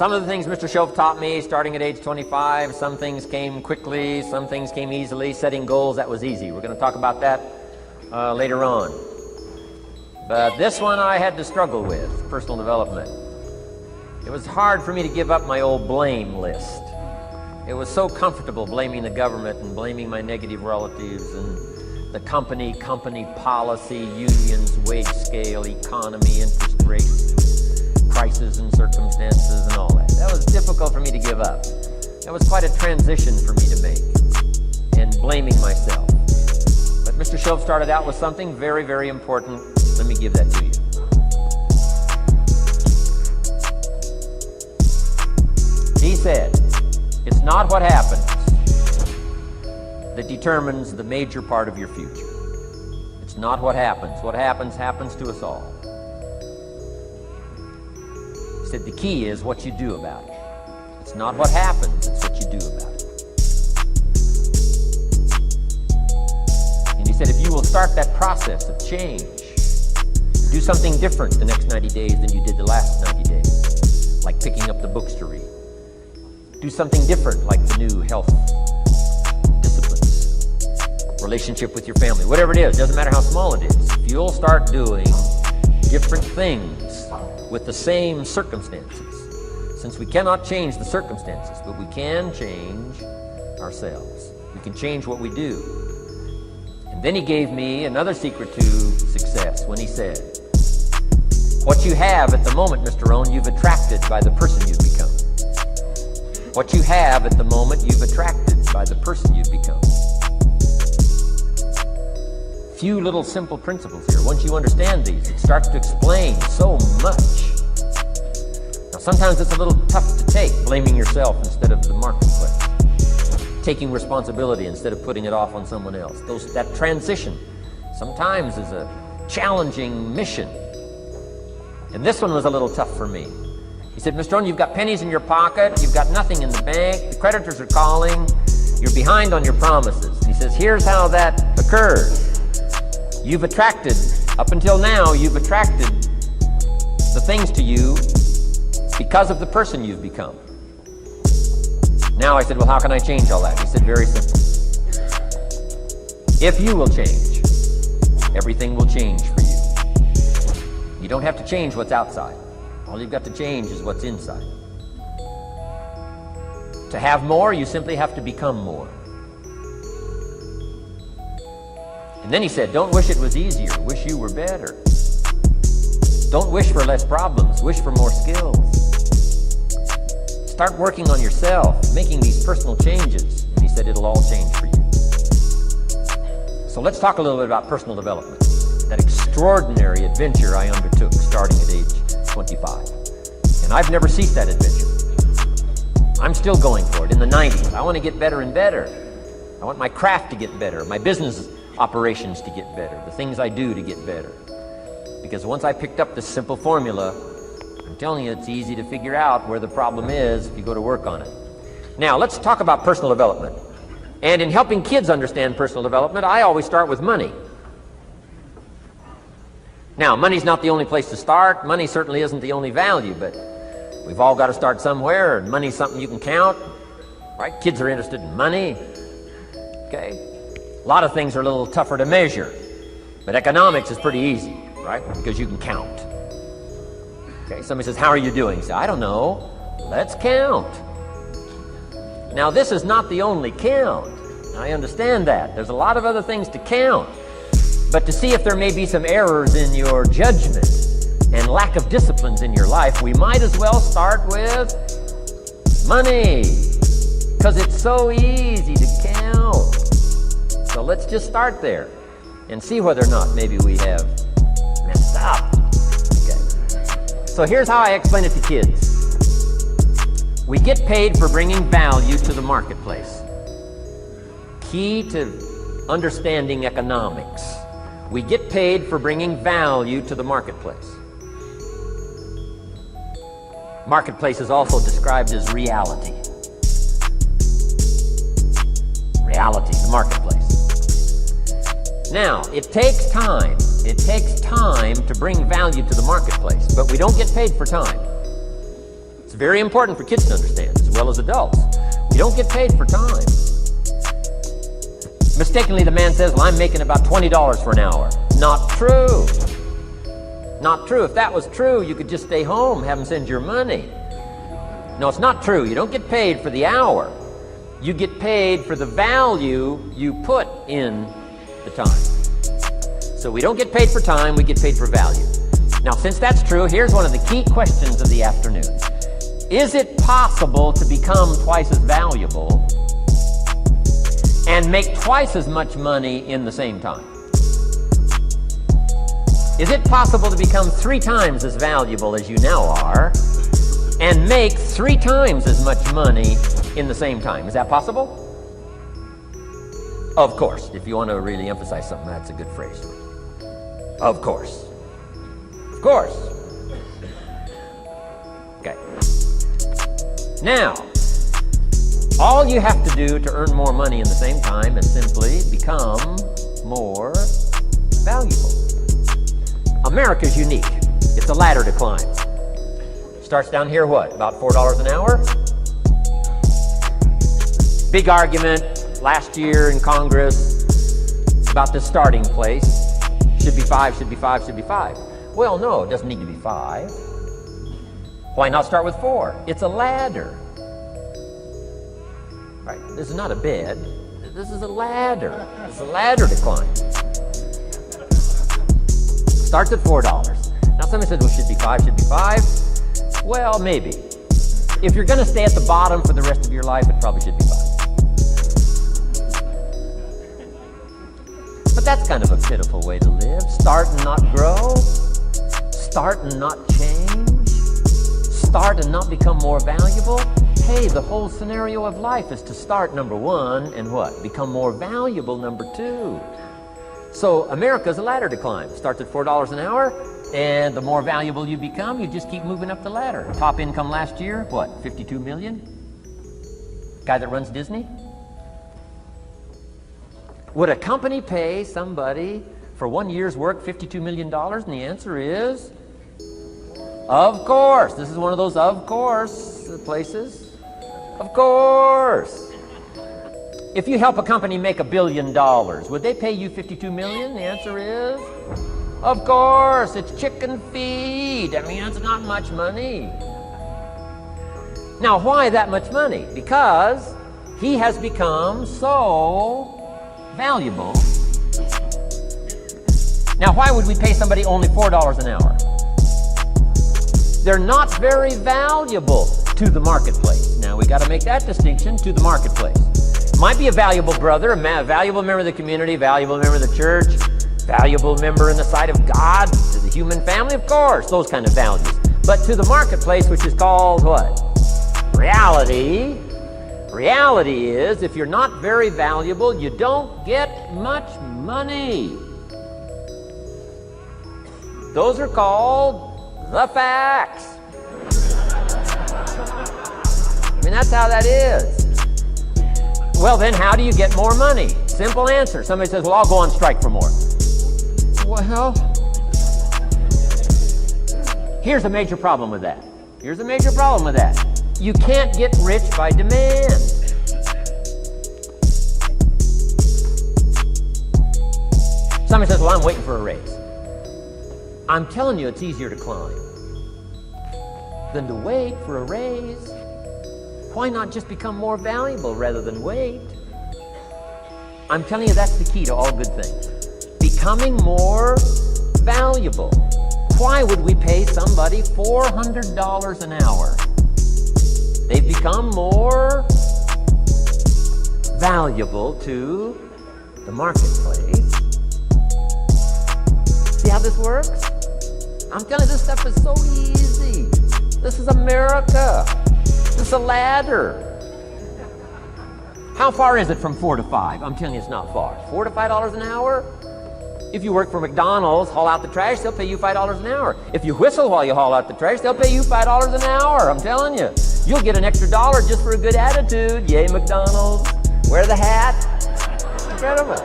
Some of the things Mr. Shoaff taught me starting at age 25, some things came quickly, some things came easily. Setting goals, that was easy. We're going to talk about that later on. But this one I had to struggle with, personal development. It was hard for me to give up my old blame list. It was so comfortable blaming the government and blaming my negative relatives and the company policy, unions, wage scale, economy, interest rates, prices and circumstances and all that. That was difficult for me to give up. That was quite a transition for me to make, and blaming myself. But Mr. Shoaff started out with something very, very important. Let me give that to you. He said, it's not what happens that determines the major part of your future. It's not what happens. What happens, happens to us all. He said the key is what you do about it. It's not what happens, it's what you do about it. And he said if you will start that process of change, do something different the next 90 days than you did the last 90 days, like picking up the books to read. Do something different, like the new health disciplines, relationship with your family, whatever it is, doesn't matter how small it is. If you'll start doing different things with the same circumstances, since we cannot change the circumstances, but we can change ourselves. We can change what we do. And then he gave me another secret to success when he said, what you have at the moment, Mr. Rohn, you've attracted by the person you've become. What you have at the moment, you've attracted by the person you've become. Few little simple principles here. Once you understand these, it starts to explain so much. Now, sometimes it's a little tough to take, blaming yourself instead of the marketplace, taking responsibility instead of putting it off on someone else. That transition sometimes is a challenging mission. And this one was a little tough for me. He said, Mr. Rohn, you've got pennies in your pocket, you've got nothing in the bank, the creditors are calling, you're behind on your promises. He says, here's how that occurred. You've attracted, up until now, you've attracted the things to you because of the person you've become. Now I said, well, how can I change all that? He said, very simple. If you will change, everything will change for you. You don't have to change what's outside. All you've got to change is what's inside. To have more, you simply have to become more. And then he said, don't wish it was easier, wish you were better. Don't wish for less problems, wish for more skills. Start working on yourself, making these personal changes. And he said it'll all change for you. So let's talk a little bit about personal development. That extraordinary adventure I undertook starting at age 25. And I've never ceased that adventure. I'm still going for it in the 90s. I want to get better and better. I want my craft to get better, my business operations to get better, the things I do to get better. Because once I picked up this simple formula, I'm telling you, it's easy to figure out where the problem is if you go to work on it. Now, let's talk about personal development. And in helping kids understand personal development, I always start with money. Now, money's not the only place to start. Money certainly isn't the only value, but we've all got to start somewhere, and money's something you can count, right? Kids are interested in money, okay? A lot of things are a little tougher to measure, but economics is pretty easy, right? Because you can count. Okay, somebody says, how are you doing? You say, I don't know. Let's count. Now, this is not the only count. I understand that. There's a lot of other things to count. But to see if there may be some errors in your judgment and lack of disciplines in your life, we might as well start with money, because it's so easy to count. So let's just start there and see whether or not maybe we have messed up. Okay. So here's how I explain it to kids. We get paid for bringing value to the marketplace. Key to understanding economics. We get paid for bringing value to the marketplace. Marketplace is also described as reality. Reality, the marketplace. Now, it takes time. It takes time to bring value to the marketplace, but we don't get paid for time. It's very important for kids to understand, as well as adults. You don't get paid for time. Mistakenly, the man says, well, I'm making about $20 for an hour. Not true. Not true. If that was true, you could just stay home, have them send your money. No, it's not true. You don't get paid for the hour. You get paid for the value you put in the time. So we don't get paid for time, we get paid for value. Now, since that's true, here's one of the key questions of the afternoon. Is it possible to become twice as valuable and make twice as much money in the same time? Is it possible to become 3 times as valuable as you now are and make 3 times as much money in the same time? Is that possible? Of course. If you want to really emphasize something, that's a good phrase. Of course. Of course. Okay. Now, all you have to do to earn more money in the same time is simply become more valuable. America's unique. It's a ladder to climb. Starts down here, what, about $4 an hour? Big argument last year in Congress about the starting place. Should be 5, should be 5, should be 5. Well, no, it doesn't need to be 5. Why not start with 4? It's a ladder. Right? This is not a bed. This is a ladder. It's a ladder to climb. Starts at $4. Now somebody says, well, should be 5, should be 5. Well, maybe. If you're going to stay at the bottom for the rest of your life, it probably should be 5. But that's kind of a pitiful way to live. Start and not grow. Start and not change. Start and not become more valuable. Hey, the whole scenario of life is to start, number 1, and what? Become more valuable, number 2. So America's a ladder to climb. Starts at $4 an hour, and the more valuable you become, you just keep moving up the ladder. Top income last year, what, 52 million? Guy that runs Disney? Would a company pay somebody for 1 year's work $52 million? And the answer is, of course. This is one of those of course places. Of course. If you help a company make $1 billion, would they pay you $52 million? The answer is, of course. It's chicken feed. I mean, that's not much money. Now, why that much money? Because he has become so valuable. Now, why would we pay somebody only $4 an hour? They're not very valuable to the marketplace. Now, we got to make that distinction, to the marketplace. Might be a valuable brother, a valuable member of the community, valuable member of the church, valuable member in the sight of God, to the human family, of course, those kind of values. But to the marketplace, which is called what? Reality. Reality is, if you're not very valuable, you don't get much money. Those are called the facts. I mean, that's how that is. Well, then how do you get more money? Simple answer. Somebody says, well, I'll go on strike for more. Well, here's a major problem with that. Here's a major problem with that. You can't get rich by demand. Somebody says, well, I'm waiting for a raise. I'm telling you, it's easier to climb than to wait for a raise. Why not just become more valuable rather than wait? I'm telling you, that's the key to all good things. Becoming more valuable. Why would we pay somebody $400 an hour? They've become more valuable to the marketplace. See how this works? I'm telling you, this stuff is so easy. This is America. This is a ladder. How far is it from 4 to 5? I'm telling you, it's not far. $4 to $5 an hour? If you work for McDonald's, haul out the trash, they'll pay you $5 an hour. If you whistle while you haul out the trash, they'll pay you $5 an hour. I'm telling you. You'll get an extra $1 just for a good attitude. Yay, McDonald's. Wear the hat. Incredible.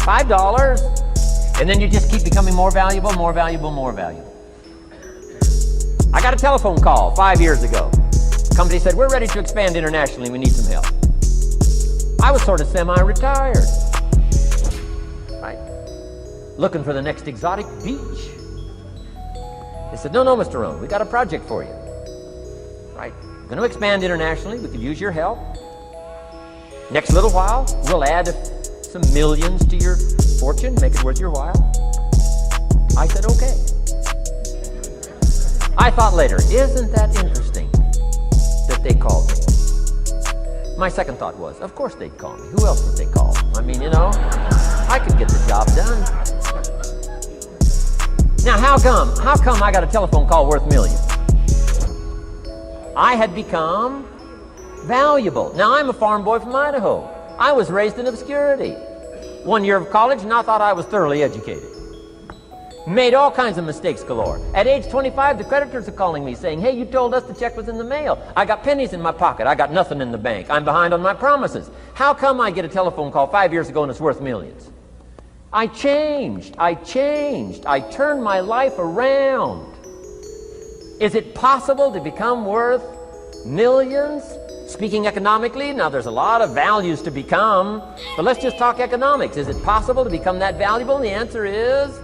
$5. And then you just keep becoming more valuable, more valuable, more valuable. I got a telephone call 5 years ago. The company said, we're ready to expand internationally, we need some help. I was sort of semi-retired, right? Looking for the next exotic beach. They said, no, Mr. Rohn, we got a project for you. Right? We're going to expand internationally, we could use your help. Next little while, we'll add some millions to your fortune, make it worth your while. I said, okay. I thought later, isn't that interesting that they called me? My second thought was, of course they'd call me. Who else would they call? I mean, I could get the job done. Now, how come I got a telephone call worth millions? I had become valuable. Now, I'm a farm boy from Idaho. I was raised in obscurity. 1 year of college, and I thought I was thoroughly educated. Made all kinds of mistakes galore. At age 25, the creditors are calling me saying, hey, you told us the check was in the mail. I got pennies in my pocket. I got nothing in the bank. I'm behind on my promises. How come I get a telephone call 5 years ago and it's worth millions? I changed. I turned my life around. Is it possible to become worth millions? Speaking economically, now there's a lot of values to become, but let's just talk economics. Is it possible to become that valuable? And the answer is,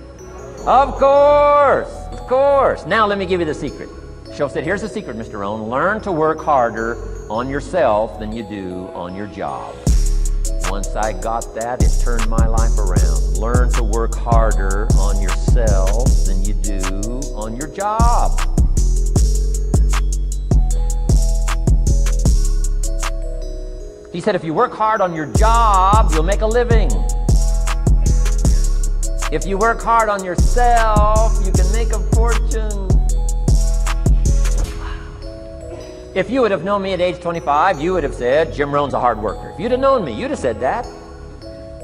of course. Now let me give you the secret. She'll say, here's the secret, Mr. Rohn. Learn to work harder on yourself than you do on your job. Once I got that, it turned my life around. Learn to work harder on yourself than you do on your job. He said, if you work hard on your job, you'll make a living. If you work hard on yourself, you can make a fortune. If you would have known me at age 25, you would have said, Jim Rohn's a hard worker. If you'd have known me, you'd have said that.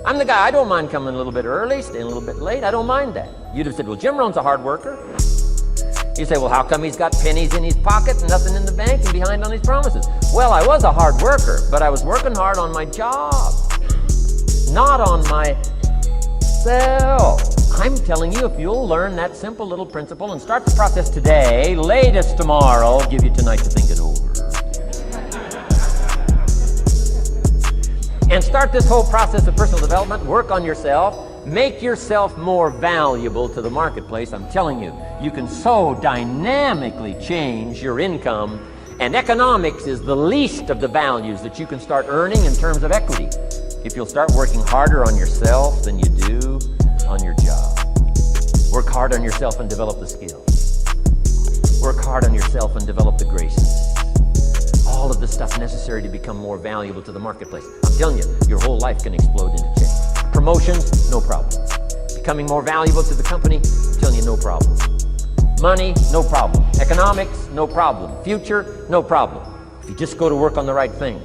I'm the guy, I don't mind coming a little bit early, staying a little bit late. I don't mind that. You'd have said, well, Jim Rohn's a hard worker. You say, well, how come he's got pennies in his pocket and nothing in the bank and behind on his promises? Well, I was a hard worker, but I was working hard on my job, not on myself. I'm telling you, if you'll learn that simple little principle and start the process today, latest tomorrow, I'll give you tonight to think it over. And start this whole process of personal development, work on yourself, make yourself more valuable to the marketplace. I'm telling you, you can so dynamically change your income, and economics is the least of the values that you can start earning in terms of equity if you'll start working harder on yourself than you do on your job. Work hard on yourself and develop the skills. Work hard on yourself and develop the graces. All of the stuff necessary to become more valuable to the marketplace. I'm telling you, your whole life can explode into change. Promotions, no problem. Becoming more valuable to the company, I'm telling you, no problem. Money, no problem. Economics, no problem. Future, no problem. If you just go to work on the right thing.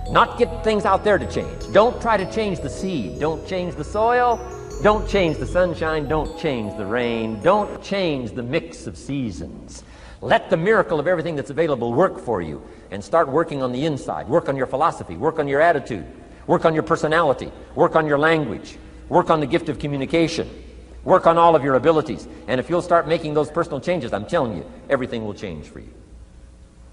Not get things out there to change. Don't try to change the seed. Don't change the soil. Don't change the sunshine. Don't change the rain. Don't change the mix of seasons. Let the miracle of everything that's available work for you, and start working on the inside. Work on your philosophy. Work on your attitude. Work on your personality. Work on your language. Work on the gift of communication. Work on all of your abilities. And if you'll start making those personal changes, I'm telling you, everything will change for you.